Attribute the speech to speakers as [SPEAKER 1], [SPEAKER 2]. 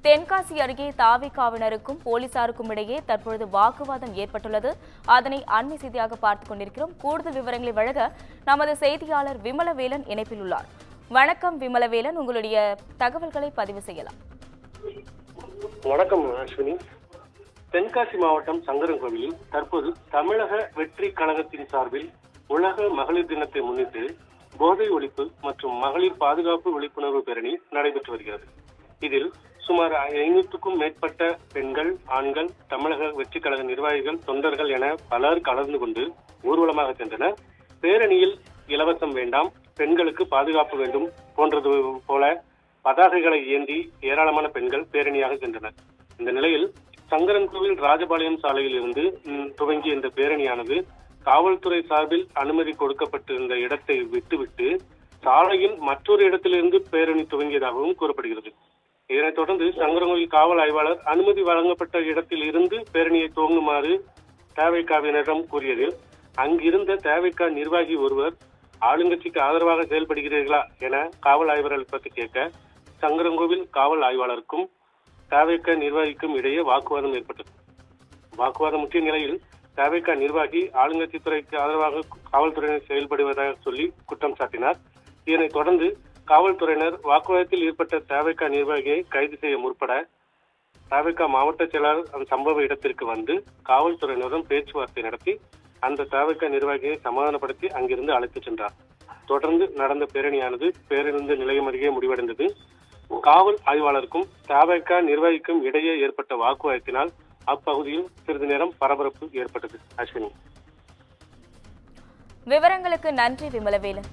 [SPEAKER 1] தென்காசி அருகே தாவிகாவினருக்கும் போலீசாருக்கும் இடையே தற்பொழுது வாக்குவாதம் ஏற்பட்டுள்ளது. அதனை அண்மை செய்தியாக பார்த்துக் கொண்டிருக்கிறோம். கூடுதல் விவரங்களை வழங்க நமது செய்தியாளர் விமலவேலன் இணைப்பில் உள்ளார். வணக்கம் விமலவேலன், உங்களுடைய தகவல்களை பதிவு செய்யலாம்.
[SPEAKER 2] வணக்கம் அஸ்வினி. தென்காசி மாவட்டம் சங்கரன்கோவிலில் தற்போது தமிழக வெற்றி கழகத்தின் சார்பில் உலக மகளிர் தினத்தை முன்னிட்டு போதை ஒழிப்பு மற்றும் மகளிர் பாதுகாப்பு விழிப்புணர்வு பேரணி நடைபெற்று வருகிறது. இதில் சுமார் 500க்கும் மேற்பட்ட பெண்கள், ஆண்கள், தமிழக வெற்றி கழக நிர்வாகிகள், தொண்டர்கள் என பலர் கலந்து கொண்டு ஊர்வலமாக சென்றனர். பேரணியில் இலவசம் வேண்டாம், பெண்களுக்கு பாதுகாப்பு வேண்டும் போன்றது போல பதாகைகளை ஏந்தி ஏராளமான பெண்கள் பேரணியாக சென்றனர். இந்த நிலையில் சங்கரன்கோவில் ராஜபாளையம் சாலையில் இருந்து துவங்கிய இந்த பேரணியானது காவல்துறை சார்பில் அனுமதி கொடுக்கப்பட்டிருந்த இடத்தை விட்டுவிட்டு சாலையின் மற்றொரு இடத்திலிருந்து பேரணி துவங்கியதாகவும் கூறப்படுகிறது. இதனைத் தொடர்ந்து சங்கரன்கோவில் காவல் ஆய்வாளர் அனுமதி வழங்கப்பட்ட இடத்தில் இருந்து பேரணியை துவங்குமாறு தவிகாவினரிடம் கூறியதில் அங்கிருந்த தவிக நிர்வாகி ஒருவர் ஆளுங்கட்சிக்கு ஆதரவாக செயல்படுகிறீர்களா என காவல் ஆய்வாளர் பற்றி கேட்க சங்கரன்கோவில் காவல் ஆய்வாளருக்கும் தவிக நிர்வாகிக்கும் இடையே வாக்குவாதம் ஏற்பட்டது. வாக்குவாதம் முற்றிய நிலையில் தவிக நிர்வாகி ஆளுங்கட்சி துறைக்கு ஆதரவாக காவல்துறையினர் செயல்படுவதாக சொல்லி குற்றம் சாட்டினார். இதனைத் தொடர்ந்து காவல்துறையினர் வாக்குவாதத்தில் ஈடுபட்ட தவிக நிர்வாகியை கைது செய்ய முற்பட தவிக மாவட்ட செயலாளர் அந்த சம்பவ இடத்திற்கு வந்து காவல்துறையினருடன் பேச்சுவார்த்தை நடத்தி அந்த தவிக நிர்வாகியை சமாதானப்படுத்தி அங்கிருந்து அழைத்துச் சென்றார். தொடர்ந்து நடந்த பேரணியானது பேருந்து நிலையம் அருகே முடிவடைந்தது. காவல் ஆய்வாளருக்கும் தவிக நிர்வாகிக்கும் இடையே ஏற்பட்ட வாக்குவாதத்தினால் அப்பகுதியில் சிறிது நேரம் பரபரப்பு ஏற்பட்டது. அஸ்வினி,
[SPEAKER 1] விவரங்களுக்கு நன்றி விமலவேலன்.